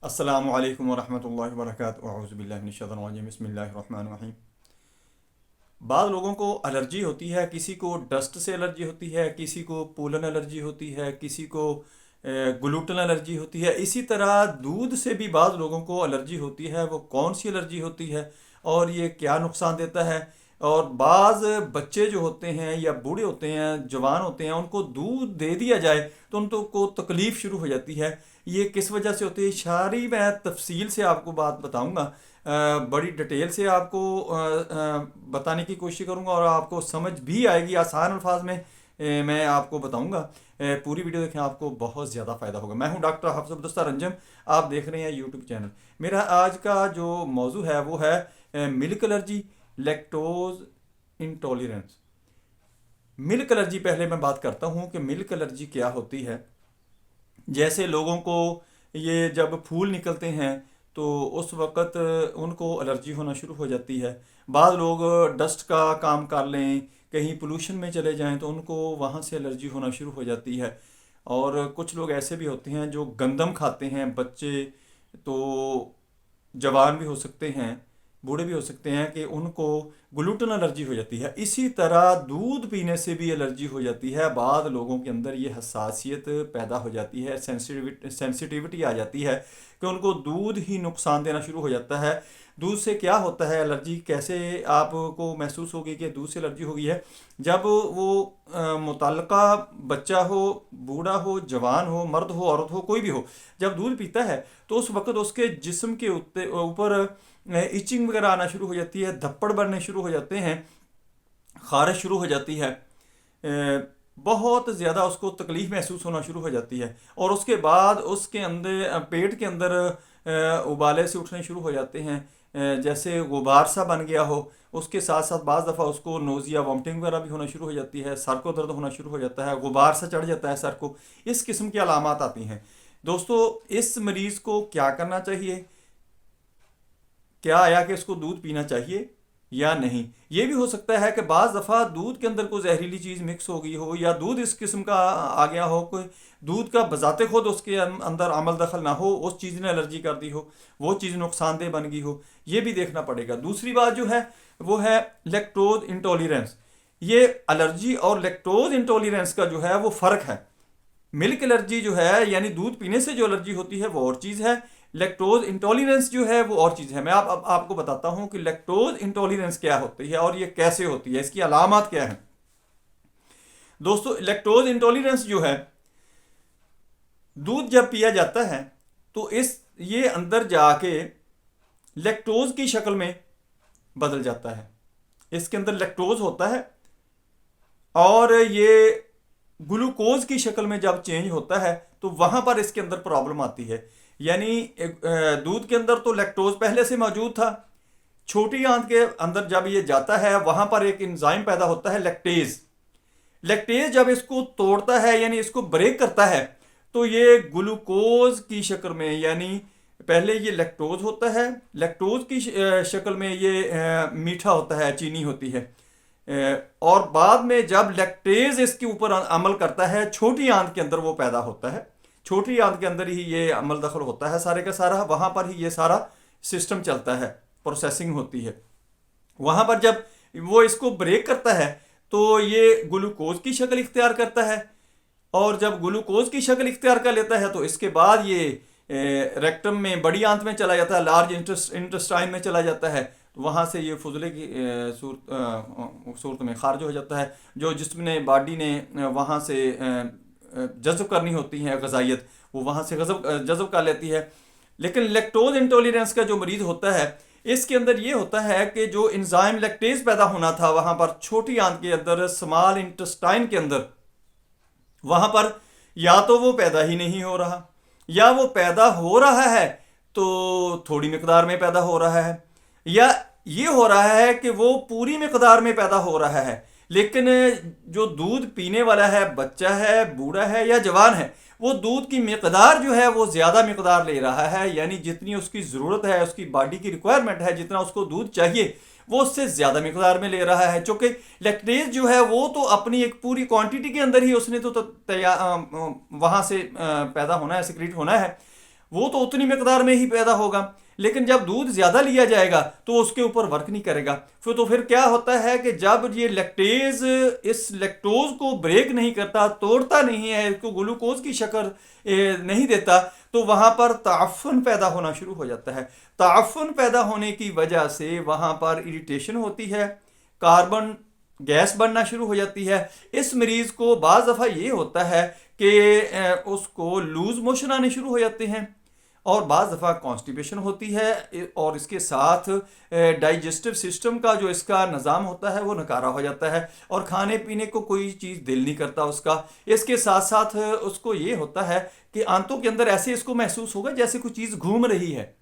अस्सलामु अलैकुम वरहमतुल्लाहि वबरकातुहू अऊज़ु बिल्लाहि मिनश शैतानिर रजीम बिस्मिल्लाहिर रहमानिर रहीम। बाद लोगों को एलर्जी होती है, किसी को डस्ट से एलर्जी होती है, किसी को पोलन एलर्जी होती है, किसी को ग्लूटेन एलर्जी होती है। इसी तरह दूध से भी बाद लोगों को एलर्जी होती है। वो कौन सी एलर्जी होती है और ये क्या नुकसान देता है। और बाज़ बच्चे जो होते हैं या बूढ़े होते हैं, जवान होते हैं, उनको दूध दे दिया जाए तो उनको को तकलीफ़ शुरू हो जाती है। ये किस वजह से होती है, सारी मैं तफसील से आपको बात बताऊंगा। बड़ी डिटेल से आपको बताने की कोशिश करूंगा और आपको समझ भी आएगी आसान अल्फाज में। मैं आपको बताऊंगा। पूरी वीडियो देखें, आपको बहुत ज़्यादा फ़ायदा होगा। मैं हूं डॉक्टर हफ्स अब्दुस्तार रंजम। आप देख रहे हैं यूट्यूब चैनल। मेरा आज का जो मौजू है वो है milk allergy, lactose intolerance. Milk allergy पहले मैं बात करता हूं कि मिल्क एलर्जी क्या होती है। जैसे लोगों को ये जब फूल निकलते हैं तो उस वक़्त उनको एलर्जी होना शुरू हो जाती है। बाद लोग डस्ट का काम कर लें, कहीं पोल्यूशन में चले जाएं तो उनको वहाँ से एलर्जी होना शुरू हो जाती है। और कुछ लोग ऐसे भी होते हैं जो गंदम खाते हैं, बच्चे तो जवान भी हो सकते हैं, बूढ़े भी हो सकते हैं, कि उनको ग्लूटेन एलर्जी हो जाती है। इसी तरह दूध पीने से भी एलर्जी हो जाती है। बाद लोगों के अंदर ये हसासियत पैदा हो जाती है, सेंसिटिविटी आ जाती है कि उनको दूध ही नुकसान देना शुरू हो जाता है। दूध से क्या होता है एलर्जी, कैसे आपको महसूस होगी कि दूध से एलर्जी हो गई है। जब वो मुतल्लका बच्चा हो, बूढ़ा हो, जवान हो, मर्द हो, औरत हो, कोई भी हो, जब दूध पीता है तो उस वक्त उसके जिस्म के ऊपर इचिंग वगैरह आना शुरू हो जाती है, धप्पड़ बनने शुरू हो जाते हैं, खारिश शुरू हो जाती है। बहुत ज़्यादा उसको तकलीफ़ महसूस होना शुरू हो जाती है। और उसके बाद उसके अंदर पेट के अंदर उबाले से उठने शुरू हो जाते हैं, जैसे गुबार सा बन गया हो। उसके साथ साथ बाज़ दफ़ा उसको नोज़िया वॉमिटिंग वगैरह भी होना शुरू हो जाती है, सर को दर्द होना शुरू हो जाता है, गुबार सा चढ़ जाता है सर को। इस किस्म की अलामात आती हैं। दोस्तों, इस मरीज़ को क्या करना चाहिए, क्या आया कि इसको दूध पीना चाहिए या नहीं। ये भी हो सकता है कि बाज़ दफ़ा दूध के अंदर कोई जहरीली चीज़ मिक्स हो गई हो, या दूध इस किस्म का आ गया हो, कोई दूध का बजाते खुद उसके अंदर अमल दखल ना हो, उस चीज़ ने एलर्जी कर दी हो, वो चीज़ नुकसानदेह बन गई हो। ये भी देखना पड़ेगा। दूसरी बात जो है वो है लैक्टोज इंटॉलरेंस। ये एलर्जी और लैक्टोज इंटॉलरेंस का जो है वो फ़र्क है। मिल्क एलर्जी जो है यानी दूध पीने से जो एलर्जी होती है वो और चीज़ है। लैक्टोज इंटॉलरेंस जो है वो और चीज़ है। मैं अब आपको बताता हूँ कि लैक्टोज इंटॉलरेंस क्या होती है और ये कैसे होती है, इसकी अलामात क्या है। दोस्तों, लैक्टोज इंटॉलरेंस जो है, दूध जब पिया जाता है तो ये अंदर जाके लैक्टोज की शक्ल में बदल जाता है। इसके अंदर लैक्टोज होता है और ये ग्लूकोज की शक्ल में जब चेंज होता है तो वहां पर इसके अंदर प्रॉब्लम आती है। यानी दूध के अंदर तो लैक्टोज पहले से मौजूद था। छोटी आंत के अंदर जब ये जाता है वहां पर एक एंजाइम पैदा होता है लैक्टेज। लैक्टेज जब इसको तोड़ता है यानी इसको ब्रेक करता है तो ये ग्लूकोज की शक्ल में, यानी पहले ये लैक्टोज होता है, लैक्टोज की शक्ल में ये मीठा होता है, चीनी होती है। और बाद में जब लैक्टेज इसके ऊपर अमल करता है, छोटी आंत के अंदर वो पैदा होता है। छोटी आंत के अंदर ही ये अमल दखल होता है सारे का सारा, वहां पर ही ये सारा सिस्टम चलता है, प्रोसेसिंग होती है। वहां पर जब वो इसको ब्रेक करता है तो ये ग्लूकोज की शक्ल इख्तियार करता है। और जब ग्लूकोज की शक्ल इख्तियार कर लेता है तो इसके बाद ये रेक्टम में, बड़ी आंत में चला जाता है, लार्ज इंटेस्टाइन में चला जाता है। तो वहाँ से ये फुजले की सूरत में खारिज हो जाता है। जो जिस्म ने, बॉडी ने वहाँ से जज़ब करनी होती है गज़ाइयत, वो वहाँ से जज़ब कर लेती है। लेकिन लैक्टोज इंटॉलरेंस का जो मरीज़ होता है, इसके अंदर ये होता है कि जो एंजाइम लैक्टेज पैदा होना था वहाँ पर छोटी आंत के अंदर, स्मॉल इंटेस्टाइन के अंदर, वहाँ पर या तो वो पैदा ही नहीं हो रहा, या वो पैदा हो रहा है तो थोड़ी मिकदार में पैदा हो रहा है, या ये हो रहा है कि वो पूरी मिकदार में पैदा हो रहा है। लेकिन जो दूध पीने वाला है, बच्चा है, बूढ़ा है या जवान है, वो दूध की मिकदार जो है वो ज़्यादा मिकदार ले रहा है। यानी जितनी उसकी ज़रूरत है, उसकी बॉडी की रिक्वायरमेंट है, जितना उसको दूध चाहिए वो उससे ज़्यादा मिकदार में ले रहा है। चूँकि लैक्टेज जो है वो तो अपनी एक पूरी क्वांटिटी के अंदर ही उसने तो तैयार वहाँ से पैदा होना है, सिक्रीट होना है। वो तो उतनी मकदार में ही पैदा होगा, लेकिन जब दूध ज़्यादा लिया जाएगा तो उसके ऊपर वर्क नहीं करेगा। फिर क्या होता है कि जब ये लैक्टेज इस लैक्टोज को ब्रेक नहीं करता, तोड़ता नहीं है, इसको ग्लूकोज की शक्ल नहीं देता, तो वहाँ पर ताफ़ुन पैदा होना शुरू हो जाता है। ताफ़ुन पैदा होने की वजह से वहाँ पर इरिटेशन होती है, कार्बन गैस बनना शुरू हो जाती है। इस मरीज़ को बाज़ दफ़ा ये होता है कि उसको लूज़ मोशन आने शुरू हो जाते हैं, और बाज़ दफ़ा कॉन्स्टिपेशन होती है, और इसके साथ डाइजेस्टिव सिस्टम का जो इसका निज़ाम होता है वो नकारा हो जाता है, और खाने पीने को कोई चीज़ दिल नहीं करता उसका। इसके साथ साथ उसको ये होता है कि आंतों के अंदर ऐसे इसको महसूस होगा जैसे कोई चीज़ घूम रही है।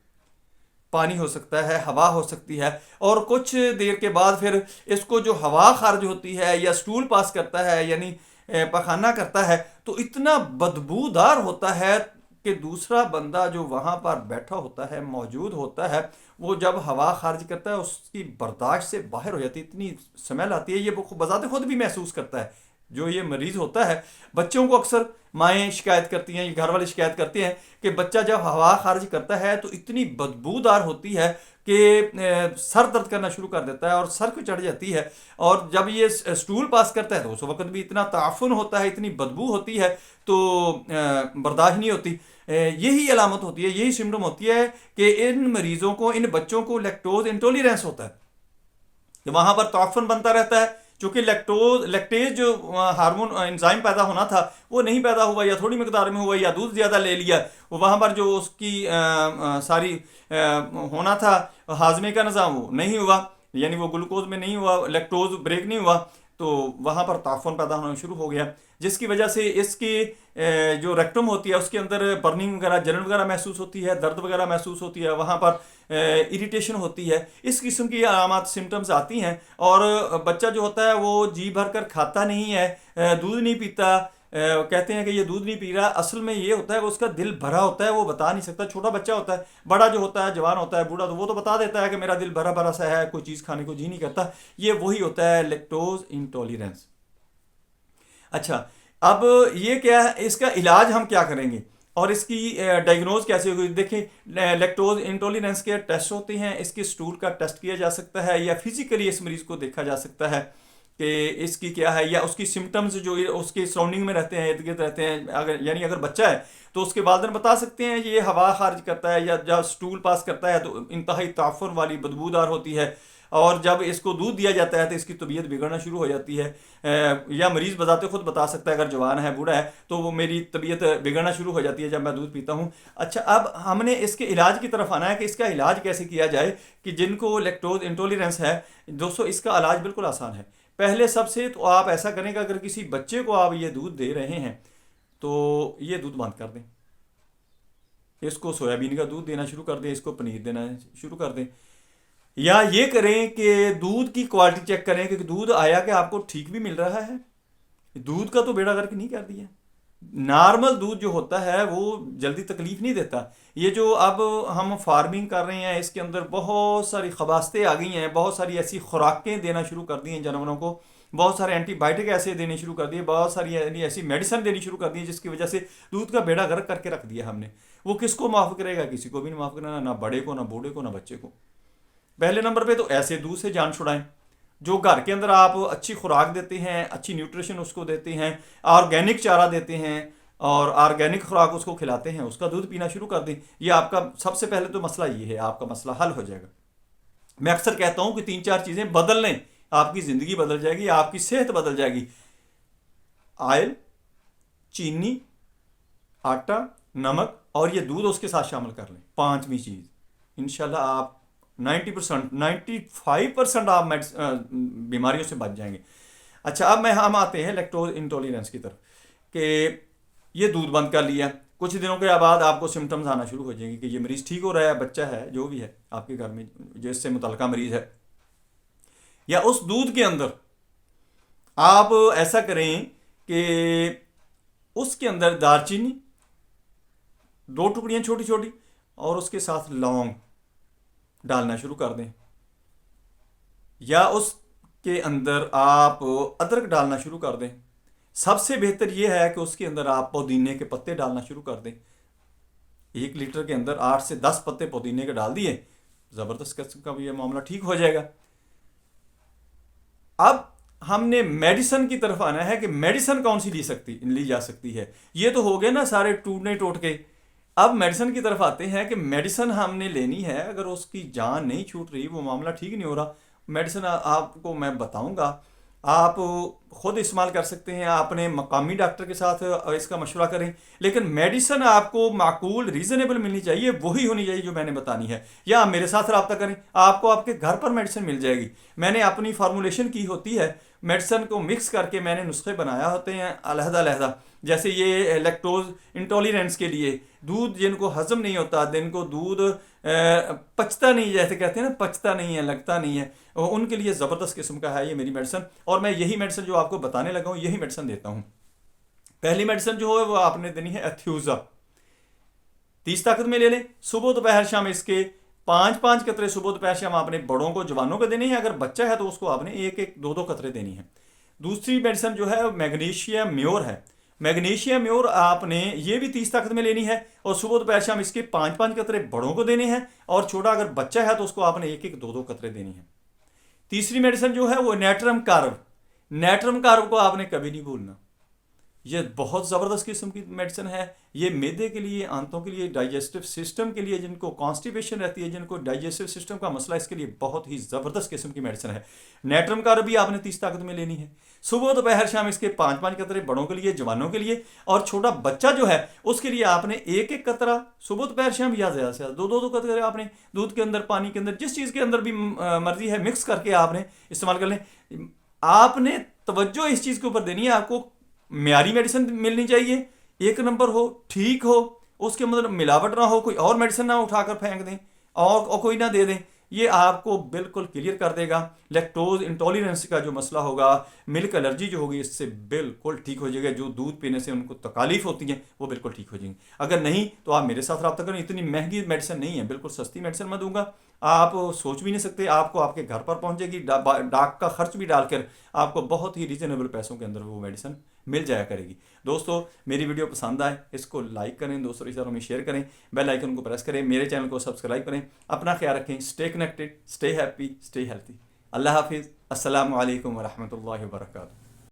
पानी हो सकता है, हवा हो सकती है, और कुछ देर के बाद फिर इसको जो हवा खारिज होती है या स्टूल पास करता है, यानी पखाना करता है, तो इतना बदबूदार होता है कि दूसरा बंदा जो वहाँ पर बैठा होता है, मौजूद होता है, वो जब हवा खारिज करता है उसकी बर्दाश्त से बाहर हो जाती है, इतनी स्मेल आती है। ये वो बजाते खुद भी महसूस करता है जो ये मरीज़ होता है। बच्चों को अक्सर माएँ शिकायत करती हैं, घर वाले शिकायत करते हैं कि बच्चा जब हवा खारिज करता है तो इतनी बदबूदार होती है कि सर दर्द करना शुरू कर देता है और सर को चढ़ जाती है, और जब ये स्टूल पास करता है तो उस वक्त भी इतना ताफुन होता है, इतनी बदबू होती है, तो बर्दाश्त नहीं होती। यही अलामत होती है, यही सिम्टम होती है कि इन मरीज़ों को, इन बच्चों को लैक्टोज इंटॉलरेंस होता है, कि वहाँ पर ताफुन बनता रहता है। चूंकि लैक्टेज जो हार्मोन एंजाइम पैदा होना था वो नहीं पैदा हुआ, या थोड़ी मकदार में हुआ, या दूध ज़्यादा ले लिया, वो वहाँ पर जो उसकी सारी होना था हाजमे का निज़ाम वो नहीं हुआ, यानी वो ग्लूकोज में नहीं हुआ, लैक्टोज ब्रेक नहीं हुआ, तो वहाँ पर ताफुन पैदा होना शुरू हो गया, जिसकी वजह से इसकी जो रेक्टम होती है उसके अंदर बर्निंग वगैरह, जलन वगैरह महसूस होती है, दर्द वगैरह महसूस होती है, वहाँ पर इरिटेशन होती है। इस किस्म की अलामत सिम्टम्स आती हैं, और बच्चा जो होता है वो जी भर कर खाता नहीं है, दूध नहीं पीता। कहते हैं कि ये दूध नहीं पी रहा, असल में ये होता है कि उसका दिल भरा होता है, वो बता नहीं सकता। छोटा बच्चा होता है, बड़ा जो होता है, जवान होता है, बूढ़ा, तो वो तो बता देता है कि मेरा दिल भरा भरा सा है, कोई चीज़ खाने को जी नहीं करता। ये वही होता है लैक्टोज इंटॉलरेंस। अच्छा, अब ये क्या है, इसका इलाज हम क्या करेंगे और इसकी डायग्नोज कैसे होगी? देखिए, लैक्टोज इंटॉलरेंस के टेस्ट होते हैं, इसके स्टूल का टेस्ट किया जा सकता है, या फिजिकली इस मरीज़ को देखा जा सकता है कि इसकी क्या है, या उसकी सिम्टम्स जो उसके सराउंडिंग में रहते हैं, इर्द गिर्द रहते हैं। अगर बच्चा है तो उसके वालिदैन बता सकते हैं ये हवा खारिज करता है या जब स्टूल पास करता है तो इंतहाई ताफुन वाली बदबूदार होती है, और जब इसको दूध दिया जाता है तो इसकी तबीयत बिगड़ना शुरू हो जाती है। या मरीज़ बताते खुद बता सकता है, अगर जवान है, बूढ़ा है, तो वो मेरी तबीयत बिगड़ना शुरू हो जाती है जब मैं दूध पीता हूँ। अच्छा, अब हमने इसके इलाज की तरफ आना है कि इसका इलाज कैसे किया जाए कि जिनको लैक्टोज इंटॉलरेंस है। दोस्तों, इसका इलाज बिल्कुल आसान है। पहले सबसे तो आप ऐसा करें कि अगर किसी बच्चे को आप ये दूध दे रहे हैं तो ये दूध बंद कर दें, इसको सोयाबीन का दूध देना शुरू कर दें, इसको पनीर देना शुरू कर दें। या ये करें कि दूध की क्वालिटी चेक करें कि दूध आया कि आपको ठीक भी मिल रहा है। दूध का तो बेड़ा गर्क नहीं कर दिया। नॉर्मल दूध जो होता है वो जल्दी तकलीफ नहीं देता। ये जो अब हम फार्मिंग कर रहे हैं इसके अंदर बहुत सारी खबास्तें आ गई हैं, बहुत सारी ऐसी खुराकें देना शुरू कर दी हैं जानवरों को, बहुत सारे एंटीबायोटिक ऐसे देने शुरू कर दिए, बहुत सारी ऐसी मेडिसिन देनी शुरू कर दी जिसकी वजह से दूध का बेड़ा गर्क करके रख दिया हमने। वो किसको माफ़ करेगा? किसी को भी नहीं माफ़ करना, ना बड़े को, ना बूढ़े को, ना बच्चे को। पहले नंबर पे तो ऐसे दूध से जान छुड़ाएं। जो घर के अंदर आप अच्छी खुराक देते हैं, अच्छी न्यूट्रिशन उसको देते हैं, ऑर्गेनिक चारा देते हैं और ऑर्गेनिक खुराक उसको खिलाते हैं, उसका दूध पीना शुरू कर दें। ये आपका सबसे पहले तो मसला ये है, आपका मसला हल हो जाएगा। मैं अक्सर कहता हूँ कि 3-4 चीज़ें बदल लें, आपकी ज़िंदगी बदल जाएगी, आपकी सेहत बदल जाएगी। ऑयल, चीनी, आटा, नमक और ये दूध उसके साथ शामिल कर लें। 5वीं चीज़, इंशाल्लाह आप 90%, 95% आप बीमारियों से बच जाएंगे। अच्छा, अब हम आते हैं लैक्टोज इंटॉलरेंस की तरफ कि ये दूध बंद कर लिया, कुछ दिनों के बाद आपको सिम्टम्स आना शुरू हो जाएंगे कि ये मरीज़ ठीक हो रहा है, बच्चा है, जो भी है आपके घर में जिससे मुतल्लिका मरीज़ है। या उस दूध के अंदर आप ऐसा करें कि उसके अंदर दालचीनी 2 टुकड़ियाँ छोटी छोटी और उसके साथ लौंग डालना शुरू कर दें, या उसके अंदर आप अदरक डालना शुरू कर दें। सबसे बेहतर यह है कि उसके अंदर आप पुदीने के पत्ते डालना शुरू कर दें। 1 लीटर के अंदर 8 से 10 पत्ते पुदीने के डाल दिए, ज़बरदस्त किस्म का भी ये मामला ठीक हो जाएगा। अब हमने मेडिसन की तरफ आना है कि मेडिसन कौन सी ली जा सकती है। ये तो हो गए ना सारे टूटने टोटके। अब मेडिसन की तरफ आते हैं कि मेडिसन हमने लेनी है, अगर उसकी जान नहीं छूट रही, वो मामला ठीक नहीं हो रहा, मेडिसन आपको मैं बताऊंगा, आप खुद इस्तेमाल कर सकते हैं, अपने मकामी डॉक्टर के साथ इसका मशवरा करें। लेकिन मेडिसन आपको माकूल रीज़नेबल मिलनी चाहिए, वही होनी चाहिए जो मैंने बतानी है। या आप मेरे साथ रब्ता करें, आपको आपके घर पर मेडिसिन मिल जाएगी। मैंने अपनी फार्मूलेशन की होती है, मेडिसिन को मिक्स करके मैंने नुस्खे बनाया होते हैं अलहदा अलहदा। जैसे ये लैक्टोज इंटॉलरेंस के लिए, दूध जिनको हजम नहीं होता, जिनको दूध पचता नहीं, जैसे कहते हैं ना, पचता नहीं है, लगता नहीं है, उनके लिए ज़बरदस्त किस्म का है ये मेरी मेडिसिन। और मैं यही मेडिसिन जो आपको बताने लगा हूँ, यही मेडिसिन देता हूँ। पहली मेडिसिन जो है वो आपने देनी है एथ्यूज़ा, 30 ताकत में ले लें। सुबह दोपहर शाम इसके 5-5 कतरे सुबह दोपहर शाम आपने बड़ों को, जवानों को देने हैं। अगर बच्चा है तो उसको आपने 1-1 2-2 कतरे देनी है। दूसरी मेडिसिन जो है मैग्नीशियम म्योर है। मैग्नीशियम म्योर आपने ये भी 30 ताकत में लेनी है, और सुबह दोपहर शाम इसके 5-5 कतरे बड़ों को देने हैं, और छोटा अगर बच्चा है तो उसको आपने 1-1 2-2 कतरे देनी है। तीसरी मेडिसिन जो है वो नेट्रम कार्ब। नेट्रम कार्ब को आपने कभी नहीं भूलना, ये बहुत ज़बरदस्त किस्म की मेडिसिन है। ये मैदे के लिए, आंतों के लिए, डाइजेस्टिव सिस्टम के लिए, जिनको कॉन्स्टिपेशन रहती है, जिनको डाइजेस्टिव सिस्टम का मसला, इसके लिए बहुत ही ज़बरदस्त किस्म की मेडिसिन है। नेट्रम कार्ब भी आपने 30 ताकत में लेनी है। सुबह दोपहर शाम इसके 5-5 कतरे बड़ों के लिए, जवानों के लिए, और छोटा बच्चा जो है उसके लिए आपने 1-1 कतरा सुबह दोपहर शाम, या ज़्यादा से ज़्यादा 2-2 कतरे आपने दूध के अंदर, पानी के अंदर, जिस चीज़ के अंदर भी मर्जी है, मिक्स करके आपने इस्तेमाल कर लें। आपने तवज्जो इस चीज़ के ऊपर देनी है, आपको म्यारी मेडिसिन मिलनी चाहिए, 1 नंबर हो, ठीक हो, उसके मतलब मिलावट ना हो, कोई और मेडिसिन ना उठाकर फेंक दें और कोई ना दे दें। ये आपको बिल्कुल क्लियर कर देगा। लैक्टोज इंटॉलरेंस का जो मसला होगा, मिल्क एलर्जी जो होगी, इससे बिल्कुल ठीक हो जाएगा। जो दूध पीने से उनको तकालीफ होती हैं वो बिल्कुल ठीक हो जाएंगी। अगर नहीं तो आप मेरे साथ रब्ता करें, इतनी महंगी मेडिसिन नहीं है, बिल्कुल सस्ती मेडिसिन मैं दूंगा, आप सोच भी नहीं सकते। आपको आपके घर पर पहुंचेगी, डाक का खर्च भी डालकर आपको बहुत ही रीजनेबल पैसों के अंदर वो मेडिसिन मिल जाया करेगी। दोस्तों, मेरी वीडियो पसंद आए इसको लाइक करें, दोस्तों रिश्तेदारों में शेयर करें, बेल आइकन को प्रेस करें, मेरे चैनल को सब्सक्राइब करें। अपना ख्याल रखें, stay connected, stay happy, stay healthy. अल्लाह हाफिज़। अस्सलामु अलैकुम वरहमतुल्लाहि वबरकातुहू।